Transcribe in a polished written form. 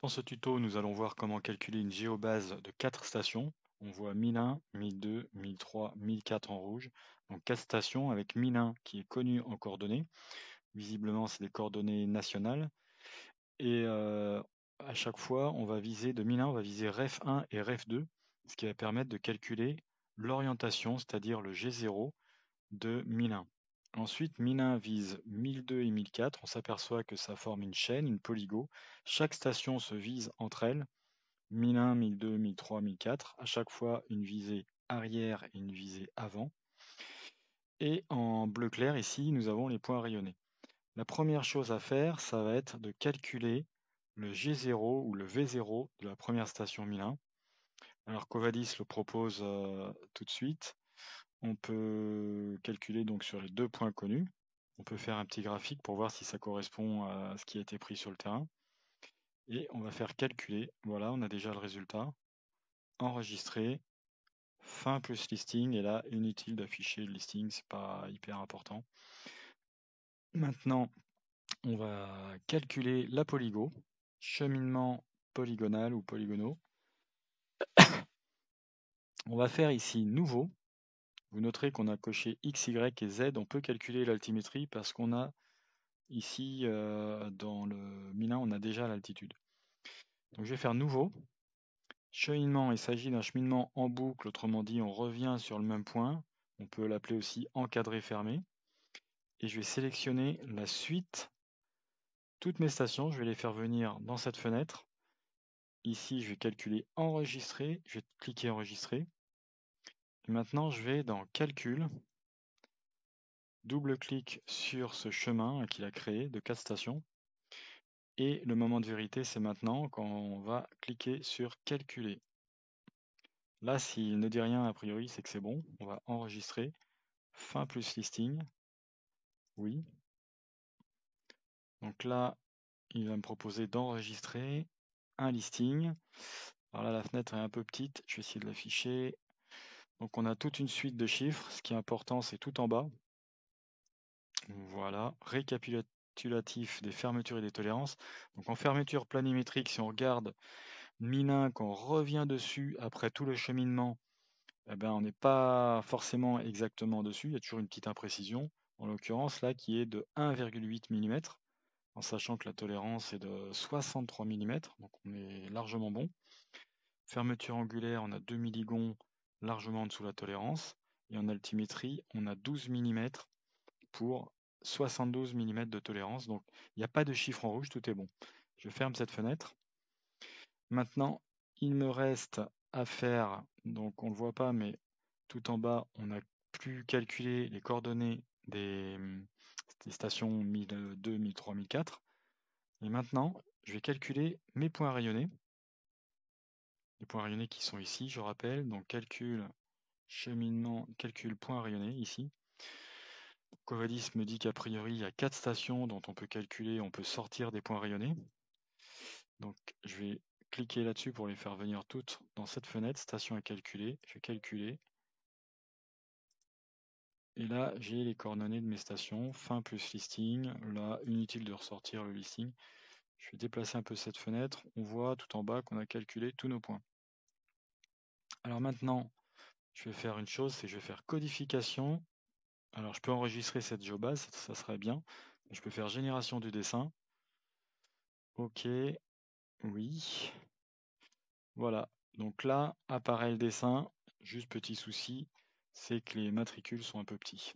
Dans ce tuto, nous allons voir comment calculer une géobase de 4 stations. On voit 1001, 1002, 1003, 1004 en rouge. Donc 4 stations avec 1001 qui est connu en coordonnées. Visiblement, c'est des coordonnées nationales. Et à chaque fois, on va viser de 1001, on va viser ref1 et ref2, ce qui va permettre de calculer l'orientation, c'est-à-dire le G0 de 1001. Ensuite, 1001 vise 1002 et 1004. On s'aperçoit que ça forme une chaîne, une polygo. Chaque station se vise entre elles. 1001, 1002, 1003, 1004. À chaque fois, une visée arrière et une visée avant. Et en bleu clair, ici, nous avons les points rayonnés. La première chose à faire, ça va être de calculer le G0 ou le V0 de la première station 1001. Alors Covadis le propose tout de suite. On peut calculer donc sur les deux points connus. On peut faire un petit graphique pour voir si ça correspond à ce qui a été pris sur le terrain. Et on va faire calculer. Voilà, on a déjà le résultat. Enregistrer. Fin plus listing. Et là, inutile d'afficher le listing, c'est pas hyper important. Maintenant, on va calculer la polygo. Cheminement polygonal ou polygonaux. On va faire ici nouveau. Vous noterez qu'on a coché X, Y et Z. On peut calculer l'altimétrie parce qu'on a ici dans le 1001, on a déjà l'altitude. Donc je vais faire nouveau. Cheminement, il s'agit d'un cheminement en boucle, autrement dit, on revient sur le même point. On peut l'appeler aussi encadré fermé. Et je vais sélectionner la suite. Toutes mes stations, je vais les faire venir dans cette fenêtre. Ici, je vais calculer enregistrer. Je vais cliquer enregistrer. Et maintenant, je vais dans calcul. Double-clic sur ce chemin qu'il a créé de 4 stations. Et le moment de vérité, c'est maintenant quand on va cliquer sur calculer. Là, s'il ne dit rien, a priori, c'est que c'est bon. On va enregistrer. Fin plus listing. Oui. Donc là, il va me proposer d'enregistrer un listing. Alors là, la fenêtre est un peu petite. Je vais essayer de l'afficher. Donc on a toute une suite de chiffres. Ce qui est important, c'est tout en bas. Voilà. Récapitulatif des fermetures et des tolérances. Donc en fermeture planimétrique, si on regarde 1001, qu'on revient dessus après tout le cheminement, eh ben, on n'est pas forcément exactement dessus, il y a toujours une petite imprécision, en l'occurrence là qui est de 1,8 mm, en sachant que la tolérance est de 63 mm, donc on est largement bon. Fermeture angulaire, on a 2 milligons largement en dessous de la tolérance, et en altimétrie, on a 12 mm pour 72 mm de tolérance, donc il n'y a pas de chiffre en rouge, tout est bon. Je ferme cette fenêtre. Maintenant, il me reste à faire, donc on ne le voit pas, mais tout en bas, on a pu calculer les coordonnées des stations 1002, 1003, 1004. Et maintenant, je vais calculer mes points rayonnés. Les points rayonnés qui sont ici, je rappelle. Donc calcul, cheminement, calcul point rayonné ici. Covadis me dit qu'a priori, il y a 4 stations dont on peut calculer, on peut sortir des points rayonnés. Donc je vais cliquer là-dessus pour les faire venir toutes dans cette fenêtre, station à calculer. Je vais calculer. Et là, j'ai les coordonnées de mes stations, fin plus listing. Là, inutile de ressortir le listing. Je vais déplacer un peu cette fenêtre. On voit tout en bas qu'on a calculé tous nos points. Alors maintenant, je vais faire une chose, c'est que je vais faire codification. Alors je peux enregistrer cette géobase, ça serait bien. Je peux faire génération du dessin. Ok, oui. Voilà, donc là apparaît le dessin. Juste petit souci, c'est que les matricules sont un peu petits.